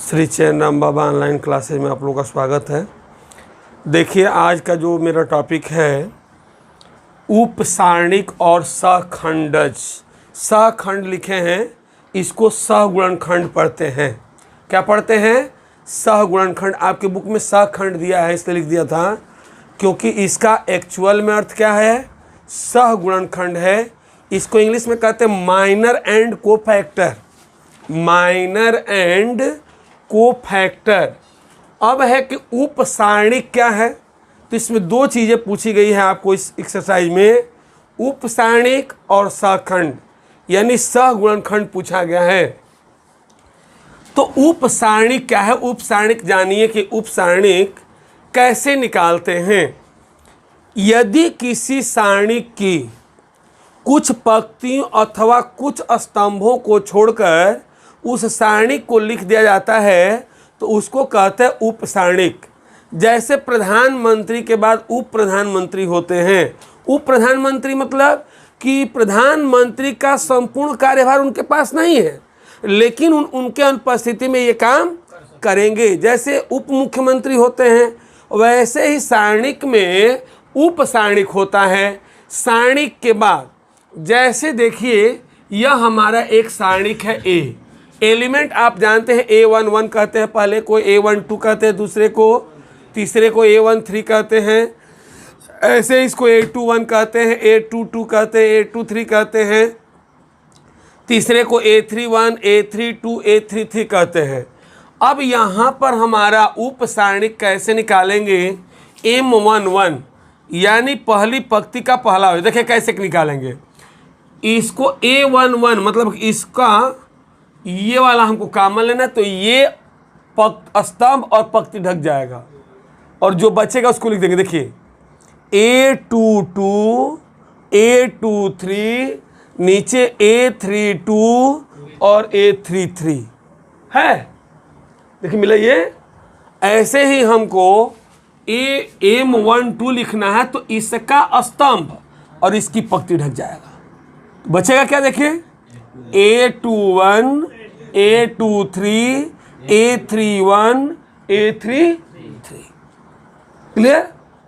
श्री चैन राम बाबा online classes में आप लोगों का स्वागत है। देखिए, आज का जो मेरा टॉपिक है उपसारणिक और सहखंडज। सहखंड लिखे हैं, इसको सहगुणनखंड पढ़ते हैं। क्या पढ़ते हैं? सहगुणनखंड। आपके बुक में सहखंड दिया है, इसलिए लिख दिया था क्योंकि इसका एक्चुअल में अर्थ क्या है? सहगुणनखंड है। इसको इंग्लिश में कहते हैं minor and cofactor. Minor and cofactor. अब है कि उपसारणिक क्या है, तो इसमें दो चीज़ें पूछी गई है आपको इस एक्सरसाइज में, उपसारणिक और सहखंड, यानी सहगुणनखंड पूछा गया है। तो उपसारणिक क्या है? उपसारणिक जानिए कि उपसारणिक कैसे निकालते हैं। यदि किसी सारणिक की कुछ पंक्तियों अथवा कुछ स्तंभों को छोड़कर उस सारणिक को लिख दिया जाता है तो उसको कहते हैं उपसारणिक। जैसे प्रधानमंत्री के बाद उप प्रधानमंत्री होते हैं। उप प्रधानमंत्री मतलब कि प्रधानमंत्री का संपूर्ण कार्यभार उनके पास नहीं है, लेकिन उनके अनुपस्थिति में ये काम करेंगे। जैसे उप मुख्यमंत्री होते हैं, वैसे ही सारणिक में उपसारणिक होता है। सारणिक के बाद जैसे देखिए, यह हमारा एक सारणिक है ए। एलिमेंट आप जानते हैं A11 कहते हैं, पहले को A12 कहते हैं, दूसरे को तीसरे को A13 कहते हैं। ऐसे इसको A21 कहते हैं, A22 कहते हैं, A23 कहते हैं, तीसरे को A31, A32, A33 कहते हैं। अब यहाँ पर हमारा उपसारणिक कैसे निकालेंगे? M11 यानी पहली पंक्ति का पहला हो। देखिए कैसे निकालेंगे इसको। A11 मतलब इसका ये वाला हमको कॉमन लेना, तो ये स्तंभ और पंक्ति ढक जाएगा और जो बचेगा उसको लिख देंगे। देखिए A22, A23, नीचे A32 और A33 है। देखिए मिला ये। ऐसे ही हमको M12 लिखना है, तो इसका स्तंभ और इसकी पंक्ति ढक जाएगा। तो बचेगा क्या? देखिए A21, A23, A31, A33। Clear?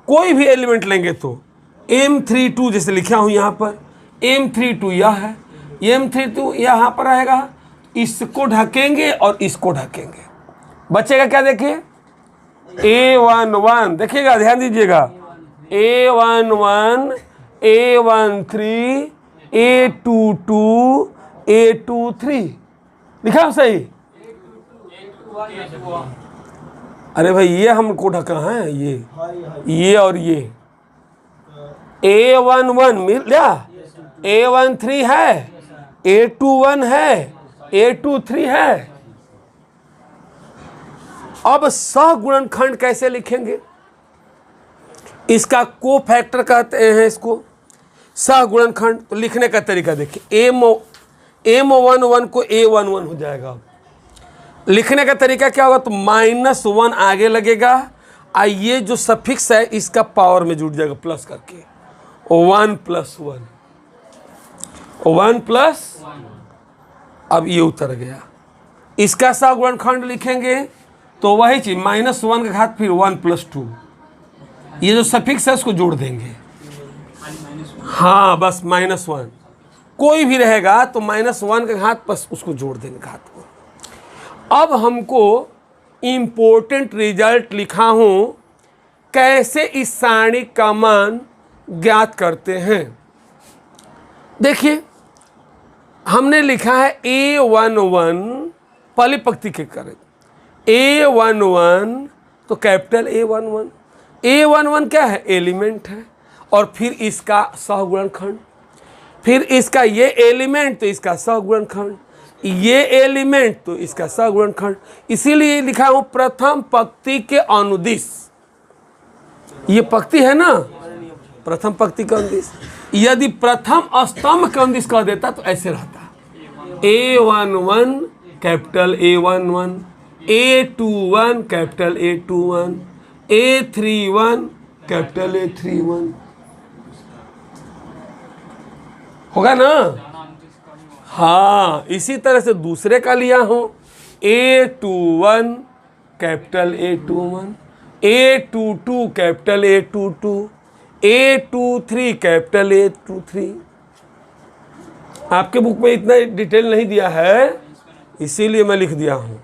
कोई भी एलिमेंट लेंगे तो M32 जैसे लिखा हूं यहाँ पर, M32 यह है, M32 यहाँ पर आएगा, इसको ढकेंगे और इसको ढकेंगे। बचेगा क्या? देखिए A11, देखिएगा, ध्यान दीजिएगा, A11, A13, A22, A23 लिखा सही? अरे भाई ये हमको ढका है, ये और ये A11 मिल गया, A13 है, A21 है, A23 है। अब सहगुणनखंड कैसे लिखेंगे? इसका कोफैक्टर कहते हैं इसको, सहगुणनखंड। तो लिखने का तरीका देखिए, M11 को A11 हो जाएगा। लिखने का तरीका क्या होगा? तो -1 आगे लगेगा, और ये जो सफिक्स है इसका पावर में जुड़ जाएगा प्लस करके, 1 + 1, 1 + अब ये उतर गया। इसका सहगुणनखंड लिखेंगे तो वही चीज -1 का घात फिर 1 + 2, ये जो सफिक्स है उसको जोड़ देंगे। हाँ बस -1 कोई भी रहेगा तो -1 का घात बस उसको जोड़ देंगे घात को। अब हमको इम्पोर्टेंट रिजल्ट लिखा हूं, कैसे इस सारणिक का मान ज्ञात करते हैं। देखिए हमने लिखा है A11, पहली पंक्ति के करें A11, तो कैपिटल A11। A11 क्या है? एलिमेंट है, और फिर इसका सहगुणनखंड, फिर इसका ये एलिमेंट तो इसका सहगुणनखंड, ये एलिमेंट तो इसका सहगुणनखंड। इसीलिए लिखा हूं प्रथम पंक्ति के अनुदिश। ये पंक्ति है ना, प्रथम पंक्ति का अनुदिश। यदि प्रथम स्तंभ का अनुदिश कह देता तो ऐसे रहता, A11 capital A11, A21 capital A21, A31 capital A31। होगा ना? हाँ, इसी तरह से दूसरे का लिया हूँ A21 capital A21, A22 capital A22, A23 capital A23। आपके बुक में इतना डिटेल नहीं दिया है, इसीलिए मैं लिख दिया हूँ।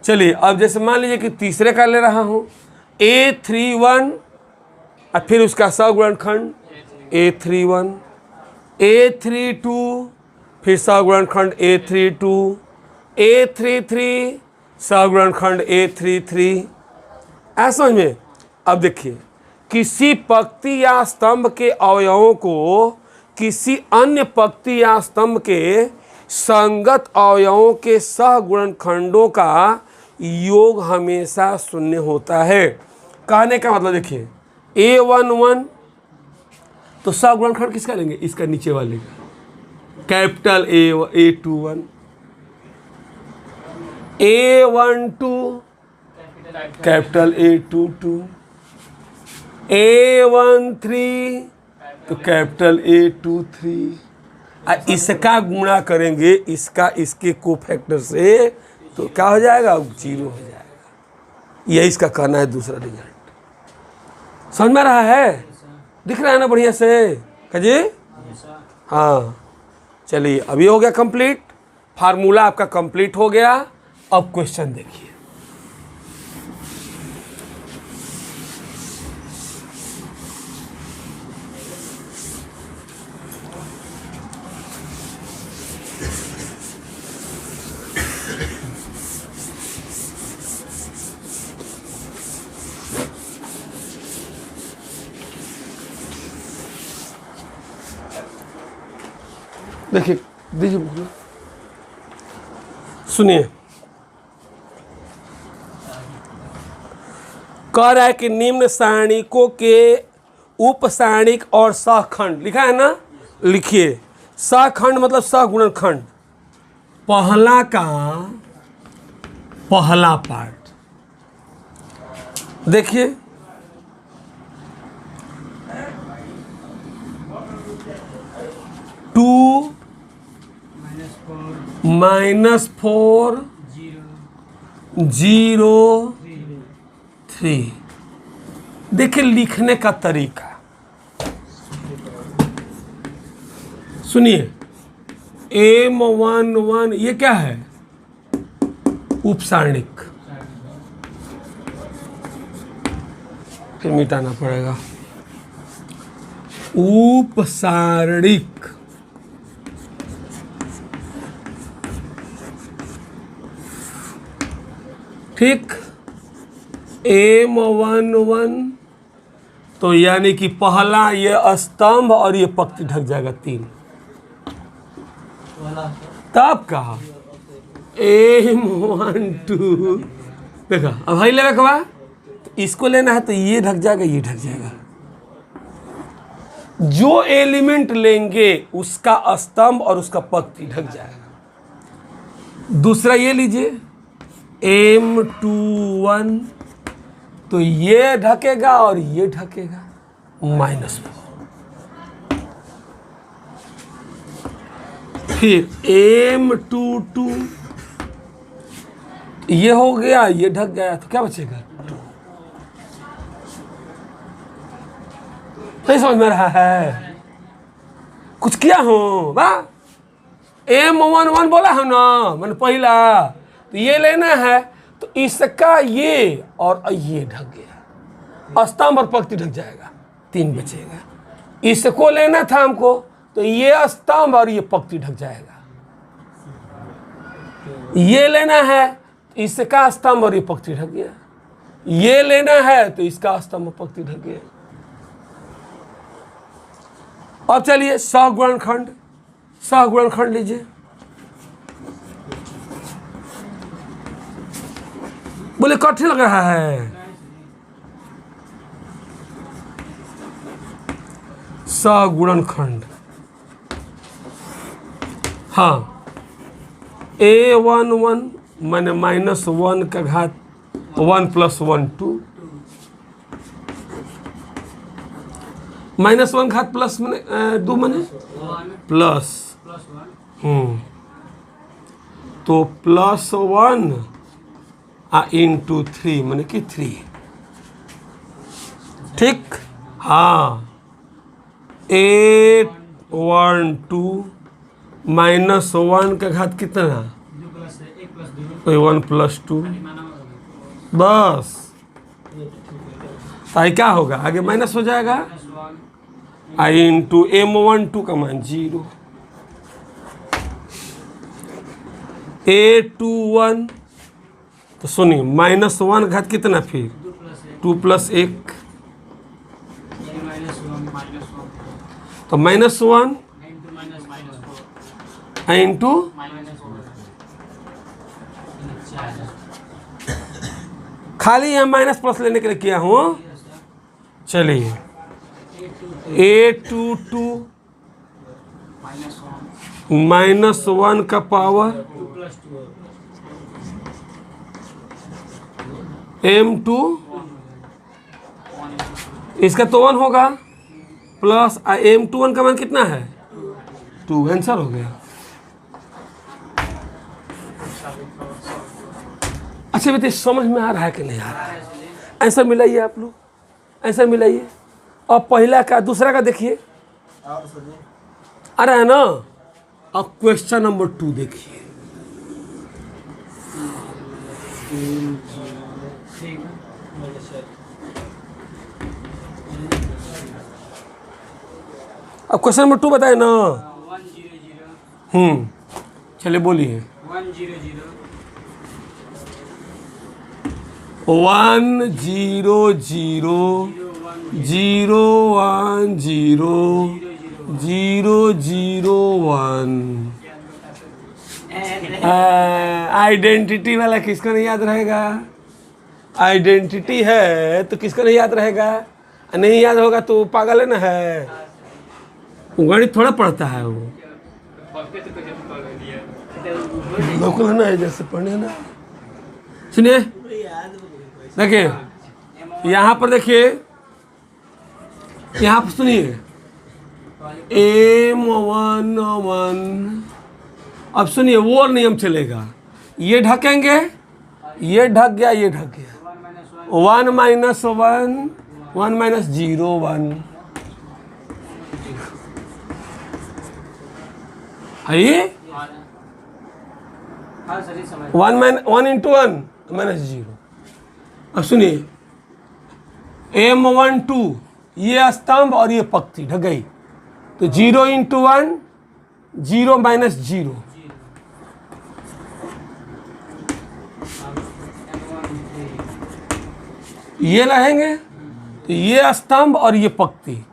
चलिए अब जैसे मान लीजिए कि तीसरे का ले रहा हूँ, A31 और फिर उसका सगुणनखंड A31, A32 फिर सगुणनखंड A32, A33 सगुणनखंड A33। ऐसा समझ में। अब देखिए, किसी पंक्ति या स्तंभ के अवयवों को किसी अन्य पंक्ति या स्तंभ के संगत अवयवों के सहगुणनखंडों का योग हमेशा शून्य होता है। कहने का मतलब देखिए, A11 तो सहगुणनखंड किसका लेंगे? इसका नीचे वाले का, capital A21, A12 capital A22, A13 तो कैपिटल A23। इसका गुणा करेंगे इसका इसके कोफैक्टर से तो क्या हो जाएगा? 0 हो जाएगा। यही इसका कहना है दूसरा रिजल्ट। समझ में रहा है? दिख रहा है ना बढ़िया से? जी हाँ। चलिए अब ये हो गया कंप्लीट, फार्मूला आपका कंप्लीट हो गया। अब क्वेश्चन देखिए। देखिए दीजिए, सुनिए। कह रहा है कि निम्न सारणिकों के उपसारणिक और सहखंड लिखा है ना, लिखिए। सहखंड मतलब सहगुणनखंड। पहला का पहला पार्ट देखिए, -2 -4 0 3। देखिए लिखने का तरीका सुनिए। M11 ये क्या है? उपसारणिक, फिर मिटाना पड़ेगा। उपसारणिक, ठीक। M11 तो यानी कि पहला ये स्तंभ और ये पंक्ति ढक जाएगा 3। तब कहा M12 देखा। अब भाई लेवे के बाद तो इसको लेना है तो ये ढक जाएगा, ये ढक जाएगा। जो एलिमेंट लेंगे उसका स्तंभ और उसका पंक्ति ढक जाएगा। दूसरा ये लीजिए M21 तो ये ढकेगा और ये ढकेगा, -4। फिर M22 ये हो गया, ये ढक गया तो क्या बचेगा? 2। नहीं समझ में रहा है? कुछ किया हूं बा? M11 बोला हूं ना, मैंने पहला तो ये लेना है तो इसका ये और ये ढक गया, स्तंभ और पंक्ति ढक जाएगा, 3 बचेगा। इसको लेना था हमको तो ये स्तंभ और ये पंक्ति ढक जाएगा। ये लेना है तो इसका स्तंभ और ये पंक्ति ढक गया। ये लेना है तो इसका स्तंभ और पंक्ति ढक गया। अब चलिए सहगुणनखंड, सहगुणनखंड लीजिए। बोले कठिन लग रहा है। सहगुणनखंड, हाँ। A11 मैंने -1 का घात 1 + 1 2, -1 घात प्लस मैंने 2 मैंने प्लस, तो +1 इंटू 3 मैंने कि 3, ठीक। हाँ 8 1 2 -1 का घात कितना, 1 + 2, बस। तो क्या होगा, आगे माइनस हो जाएगा, आई इंटू m12 का मान 0, a21, तो सुनिए -1 घात कितना, फिर 2 + 1, तो -1 इंटू खाली यहाँ माइनस प्लस लेने के लिए किया हूँ। चलिए a22 -1 का पावर m2, इसका तो 1 होगा, प्लस m21 का मान कितना है 2, आंसर हो गया। अच्छा बेटे समझ में आ रहा है कि नहीं आ रहा है, आंसर मिलाइए आप लोग, आंसर मिलाइए। और पहला का दूसरा का देखिए आ रहा है ना। अब क्वेश्चन नंबर 2 देखिए, अब क्वेश्चन नंबर 2 बताए ना। 100, चलिए बोलिए 100 1 0 0 0 1 0 0 0 1। आइडेंटिटी वाला किसको नहीं याद रहेगा, आइडेंटिटी है तो किसको नहीं याद रहेगा, नहीं याद होगा तो पागल है ना, है गणित थोड़ा पढ़ता है वो, लोकल है ना, जैसे पढ़ने ना। सुनिए देखिए यहाँ पर, देखिए यहाँ पर सुनिए m11, अब सुनिए वो नियम चलेगा, ये ढकेंगे, ये ढक गया, ये ढक गया, 1 - 1 1 - 0 1, आइए 1 इंटू 1 -0। अब सुनिए m12 ये स्तंभ और ये पंक्ति ढक गई, तो 0 इंटू 1 0 -0, ये रहेंगे, तो ये स्तंभ और ये पंक्ति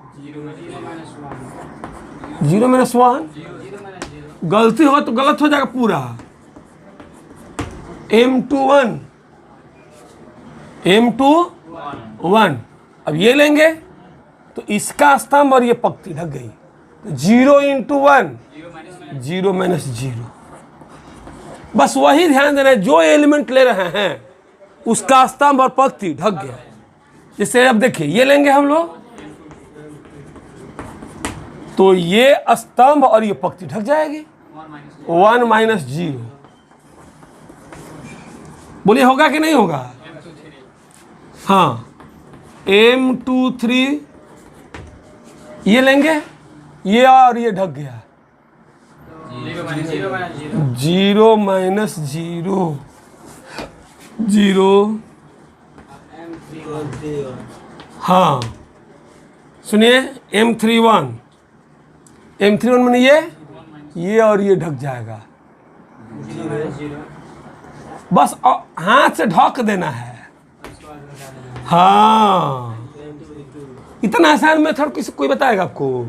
0 -1, गलती हो तो गलत हो जाएगा पूरा। m21 m21, अब ये लेंगे तो इसका स्तंभ और ये पंक्ति ढक गई, तो 0 इंटू 1 0 -0, बस वही ध्यान देना है, जो एलिमेंट ले रहे हैं उसका स्तंभ और पंक्ति ढक गया। जैसे अब देखिए ये लेंगे हम लोग, तो ये स्तंभ और ये पंक्ति ढक जाएगी, 1 -0। बोलिए होगा कि नहीं होगा, हाँ m23 ये लेंगे, ये और ये ढक गया, 0 -0 0, हाँ सुनिए m31 मैंने ये और ये ढक जाएगा, बस हाथ से ढक देना है। हाँ इतना आसान मेथड किसी कोई बताएगा आपको,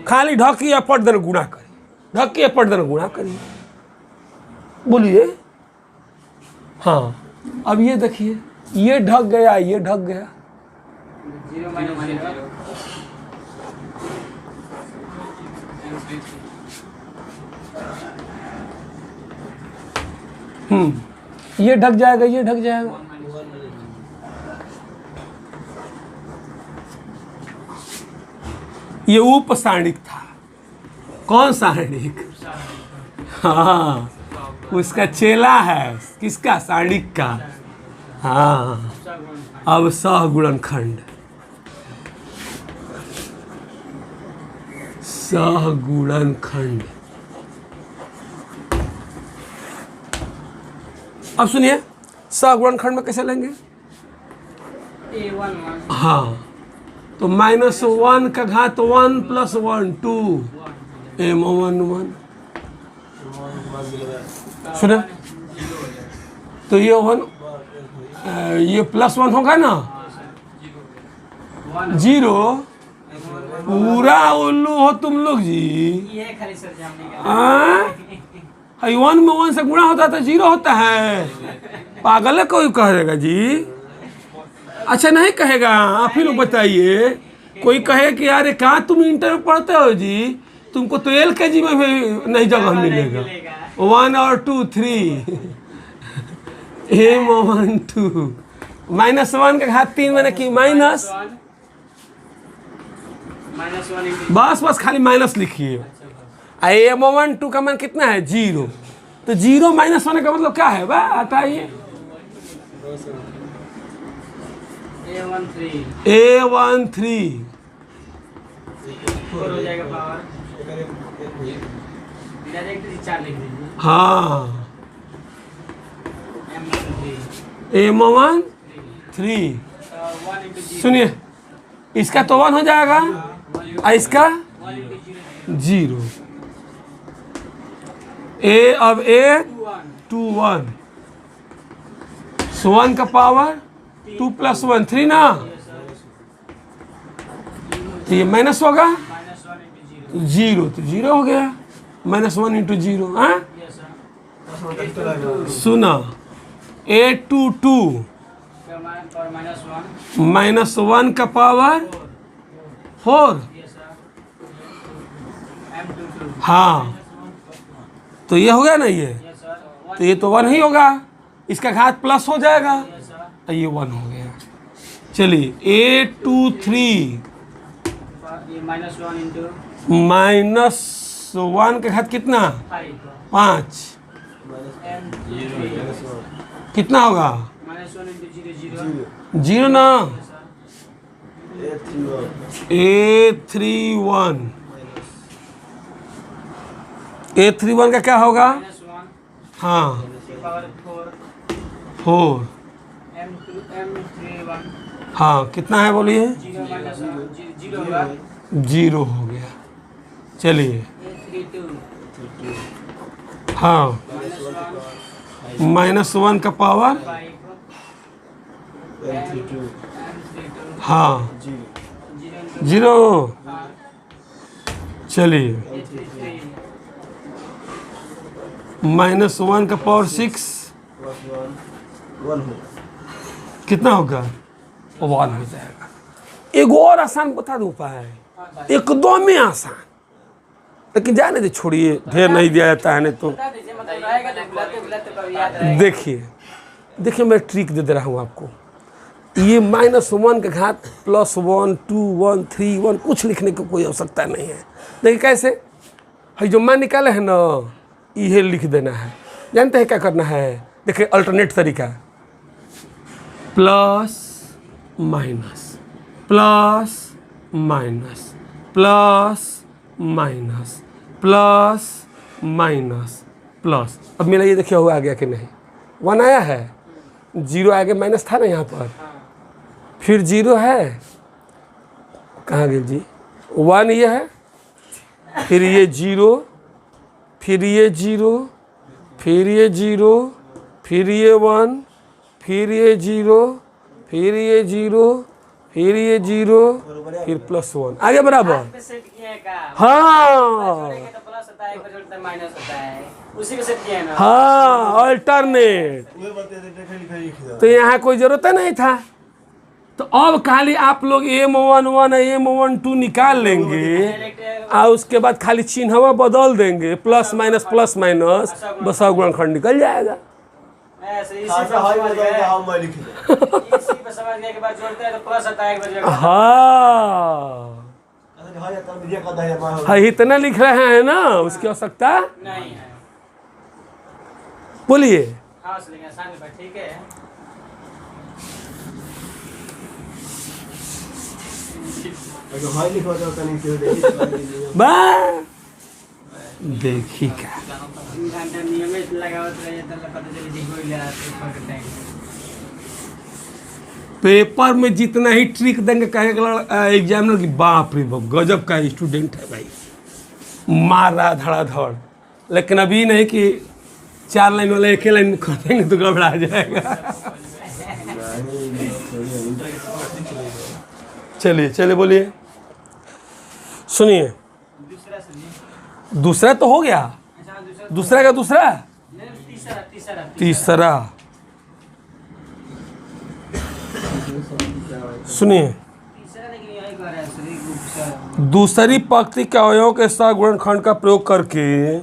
खाली ढकी या पट देना गुणा करिए, ढकी या पट देना गुणा करिए, बोलिए। हाँ अब ये देखिए ये ढक गया, ये ढक गया, ये ढक जाएगा, ये ढक जाएगा, ये उपसारणिक था। कौन सारणिक, हाँ उसका चेला है, किसका, सारणिक का। हाँ, अब सहगुणनखंड, सहगुणनखंड। अब सुनिए सहगुणनखंड में कैसे लेंगे? हाँ, तो -1 का घात 1 + 1 2 m1 1। सुने, तो ये 1 ये +1 होगा ना, 0। पूरा उल्लू हो तुम लोग जी। हाई 1 में 1 से गुणा होता है तो 0 होता है। पागल है कोई कहेगा जी? अच्छा नहीं कहेगा, आप ही लोग बताइए। कोई कहे कि यार कहाँ तुम इंटर में पढ़ते हो जी, तुमको तो LKG में भी नहीं जगह मिलेगा। 1 और 2 3 m1 2 -1 का घात 3 मैंने की माइनस, बस खाली माइनस लिखिए। m1 2 का मान कितना है? 0। तो 0 माइनस होने का मतलब क्या है? वाह हटाइए, A13 हाँ, m1 3। सुनिए, इसका तो 1 हो जाएगा और इसका 0। अब A2 1, so 1 का पावर 2 + 1 3 ना, तो ये माइनस होगा 0, तो 0 हो गया। -1 × 0। हाँ सुना, A22 -1 का पावर 4। हाँ, तो ये हो गया ना, तो ये तो 1 ही होगा, इसका घात प्लस हो जाएगा, ये 1 हो गया। चलिए A23 -1 का घात कितना? 5। कितना होगा? 0 ना, A31 का क्या होगा? हाँ 4। हाँ कितना है बोलिए? 0 हो गया। चलिए हाँ, -1 का पावर हाँ 0। चलिए -1 का पावर 6 कितना होगा? 1 हो जाएगा। एक और आसान बता दूं उपाय, एकदम ही आसान, लेकिन जाने दे, छोड़िए, ढेर नहीं दिया जाता है नहीं तो। देखिए मैं ट्रिक दे रहा हूँ आपको। ये -1 का घात +1 2 1 3 1 कुछ लिखने की कोई आवश्यकता नहीं है। देखिए कैसे है, जो मान निकाले है ना, ये लिख देना है। जानते हैं क्या करना है? देखिए अल्टरनेट तरीका, plus minus plus minus plus minus plus minus plus. अब मेरा ये देखिए हुआ आ गया कि नहीं? 1 आया है, 0 आगे माइनस था ना यहाँ पर, फिर 0 है, कहाँ गया जी? 1 ये है, फिर ये 0, फिर ये 0, फिर ये 0, फिर ये 1, फिर ये 0, फिर ये 0, फिर ये 0, फिर +1 आगे बराबर। हाँ हाँ अल्टरनेट, तो यहाँ कोई जरूरत नहीं था। तो अब खाली आप लोग M11 M12 निकाल लेंगे और उसके बाद खाली चिन्हवा बदल देंगे, प्लस माइनस बस गुणनखंड निकल जाएगा। हाँ इतना लिख रहे हैं ना, उसकी आवश्यकता नहीं है। बोलिए। बा देखी का पेपर में जितना ही ट्रिक देंगे कहेगा एग्जामिनर की बाप रे बाप गजब का स्टूडेंट है भाई, मारा धड़ाधड़। लेकिन अभी नहीं कि 4 लाइन वाला एक ही लाइन में कर देंगे तो घबरा जाएगा। चलिए चलिए बोलिए, सुनिए। दूसरा तो हो गया, दूसरा का दूसरा तीसरा सुनिए। दूसरी पंक्ति के अवयवों के साथ गुणनखंड का प्रयोग करके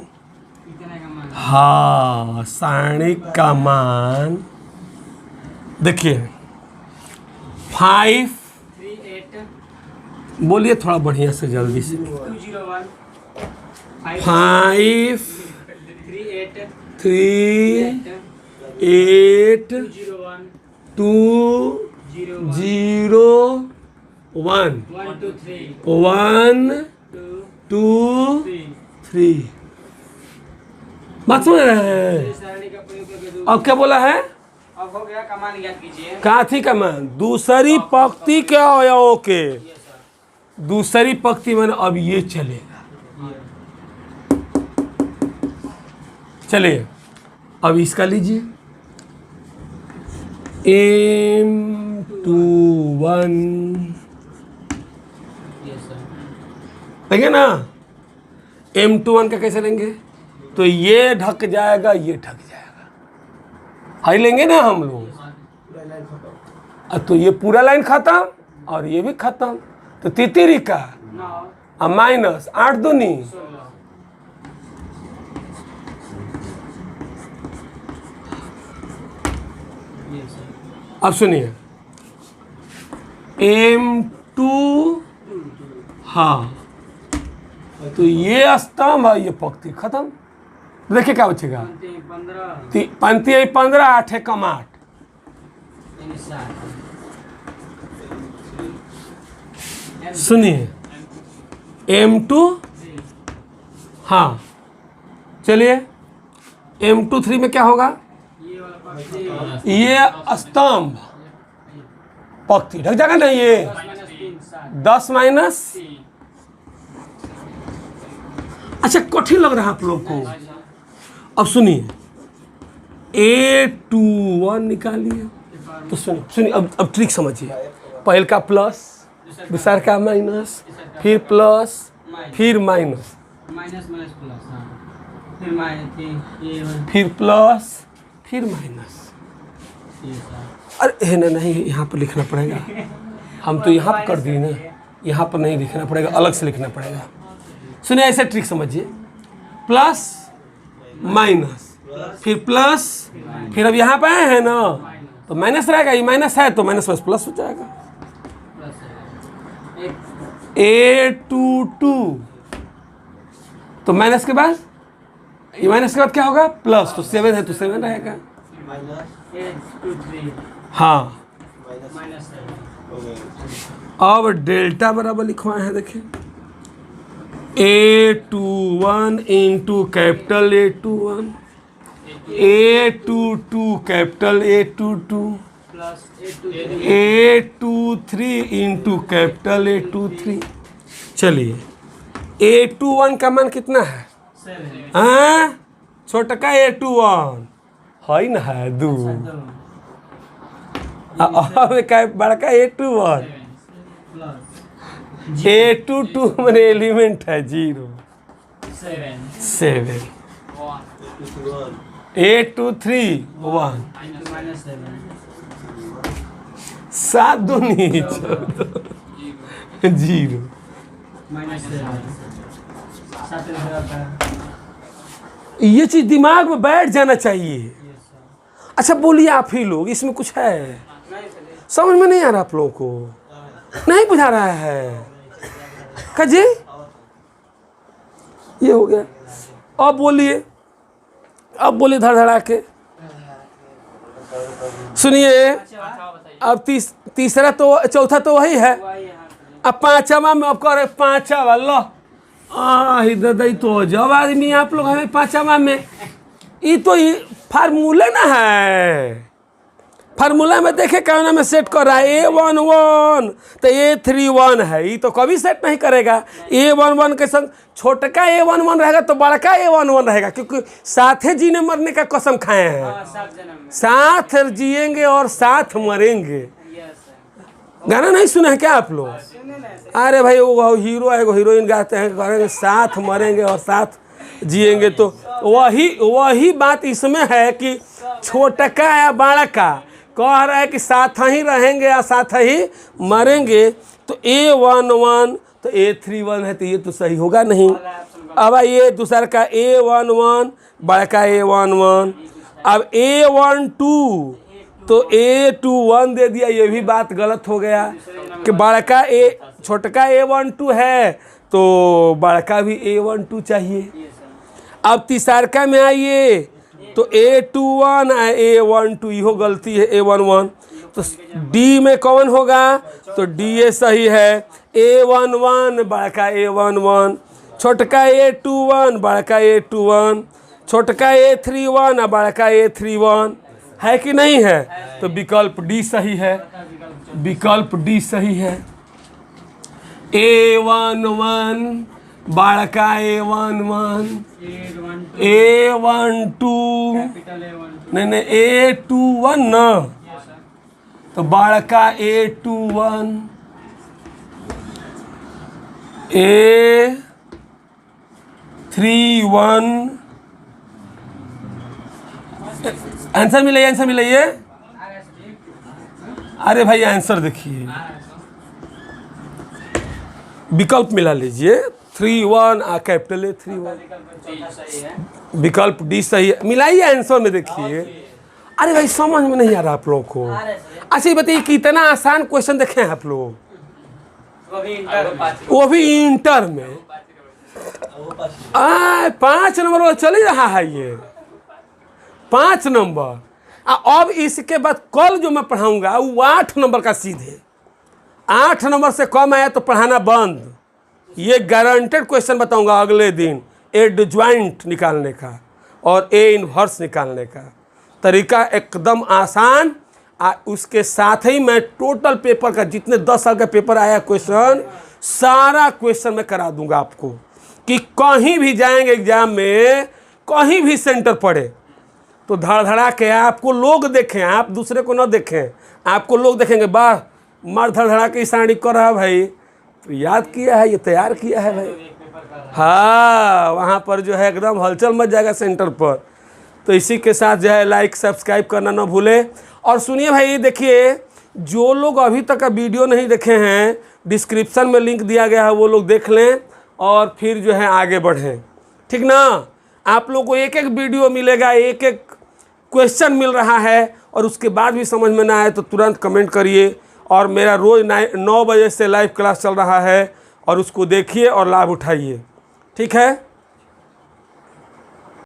हाँ सारणी का मान देखिए 5 बोलिए थोड़ा बढ़िया से जल्दी से 5 3 8 2 0 1 1 2 3 बात समझ रहे हैं। अब क्या बोला है, अब हो गया कमान ज्ञात कीजिए। काथी का मान दूसरी पंक्ति के अवयवों के, दूसरी पंक्ति में अब ये चलेगा। चलिए अब इसका लीजिए M21 देंगे ना, M21 का कैसे लेंगे, तो ये ढक जाएगा ये ढक जाएगा, हाई लेंगे ना हम लोग। तो ये पूरा लाइन खत्म और ये भी खत्म, तो तितिरी का माइनस 8 दूनी अब सुनिए M2 हाँ, तो ये स्तंभ है ये पंक्ति खत्म। देखिए क्या बचेगा, पंक्ति 15 8 कम 8 सुनिए M2 हाँ। चलिए M23 में क्या होगा, ये स्तंभ पंक्ति ढक जाएगा ना, ये 10 माइनस। अच्छा कठिन लग रहा है आप लोग को, अब सुनिए A21 निकालिए। तो सुनिए सुनिए अब ट्रिक समझिए, पहले का प्लस दूसरा का माइनस फिर प्लस फिर माइनस फिर प्लस फिर माइनस। अरे नहीं यहाँ पर लिखना पड़ेगा, हम तो यहाँ पर कर दिए ना, यहाँ पर नहीं लिखना पड़ेगा, अलग से लिखना पड़ेगा। सुनिए ऐसे ट्रिक समझिए, प्लस माइनस फिर प्लस फिर अब यहाँ पे आए हैं ना तो माइनस रहेगा, ये माइनस है तो माइनस प्लस हो जाएगा। A22 तो माइनस के बाद ये माइनस के बाद क्या होगा प्लस, तो 7 है तो 7 रहेगा। हाँ अब डेल्टा बराबर लिखवाए हैं, देखिए A21 into capital A21 A22 capital A22 A23 into capital A23। चलिए A21 का मान कितना है, हाँ छोटा का A21 है ना, है 2 अब का बड़का A21 A22 मैंने एलिमेंट है 0 7 A23 1 7 दूनी 0 ये चीज दिमाग में बैठ जाना चाहिए। अच्छा बोलिए आप ही लोग, इसमें कुछ है समझ में नहीं आ रहा, आप लोगों को नहीं बुझा रहा है का जी, ये हो गया। अब बोलिए, अब बोलिए धड़धड़ा के सुनिए। अब तीसरा तो चौथा तो वही है, अब पाँचवा में अब करे पाँचवा लो दादा तो जब आदमी आप लोग हमें पाँचवा में ये तो फार्मूला ना है, फार्मूला में देखे कहना में सेट कर रहा है A11 तो A31 है, ये तो कभी सेट नहीं करेगा। A11 के संग छोटका A11 रहेगा तो बड़का A11 रहेगा, क्योंकि साथ ही जीने मरने का कसम खाए हैं, हाँ, 7 जन्म में। साथ जिएंगे और साथ मरेंगे। गाना नहीं सुना है क्या आप लोग? अरे भाई वो हीरो है वो हीरोइन गाते हैं, कहेंगे साथ मरेंगे और साथ जिएंगे, तो वही बात इसमें है कि छोटका या बड़का कह रहा है कि साथ ही रहेंगे या साथ ही मरेंगे। तो A11 तो A31 है, तो ये तो सही होगा नहीं। अब ये दूसरा का A11 बड़का A11, अब A12 तो A21 दे दिया, ये भी बात गलत हो गया कि बड़का छोटका A12 है तो बड़का भी A12 चाहिए। अब तीसरका में आइए तो A21 A12 यो गलती है A11, तो D में कौन होगा? तो D ये सही है। A11 बड़का A11, छोटका A21 बड़का A21, छोटका A31 बड़का A31 है कि नहीं है? तो विकल्प डी सही है, विकल्प डी सही है। A11 बड़का A11, A12 नहीं A21 ना, तो बड़का A21, A31 आंसर मिलाइए, आंसर मिलाइए। अरे भाई आंसर देखिए, विकल्प मिला लीजिए 31 कैपिटल A31, विकल्प डी सही है। मिलाइए आंसर में देखिए। अरे भाई समझ में नहीं आ रहा आप लोगों को। अच्छा ये बताइए कितना आसान क्वेश्चन देखे हैं आप लोग, वो भी इंटर में। 5 नंबर वाला चल ही रहा है ये 5 नंबर। अब इसके बाद कल जो मैं पढ़ाऊंगा वो 8 नंबर का सीधे 8 नंबर से कम आया तो पढ़ाना बंद। ये गारंटेड क्वेश्चन बताऊंगा अगले दिन, एडजॉइंट निकालने का और ए इनवर्स निकालने का तरीका एकदम आसान। उसके साथ ही मैं टोटल पेपर का जितने 10 साल का पेपर आया क्वेश्चन सारा क्वेश्चन मैं करा दूंगा आपको, कि कहीं भी जाएंगे एग्जाम में, कहीं भी सेंटर पड़े तो धड़धड़ा के आपको लोग देखें, आप दूसरे को न देखें, आपको लोग देखेंगे वाह मर धड़धड़ा के साड़ी कर रहा भाई, तो याद किया है, ये तैयार किया है भाई। हाँ वहाँ पर जो है एकदम हलचल मच जाएगा सेंटर पर। तो इसी के साथ जो है लाइक सब्सक्राइब करना ना भूलें। और सुनिए भाई, देखिए जो लोग अभी तक का वीडियो नहीं देखे हैं डिस्क्रिप्शन में लिंक दिया गया है, वो लोग देख लें और फिर जो है आगे बढ़ें, ठीक ना। आप लोग को एक एक वीडियो मिलेगा, एक एक क्वेश्चन मिल रहा है, और उसके बाद भी समझ में ना आए तो तुरंत कमेंट करिए। और मेरा रोज़ 9 बजे से लाइव क्लास चल रहा है, और उसको देखिए और लाभ उठाइए, ठीक है।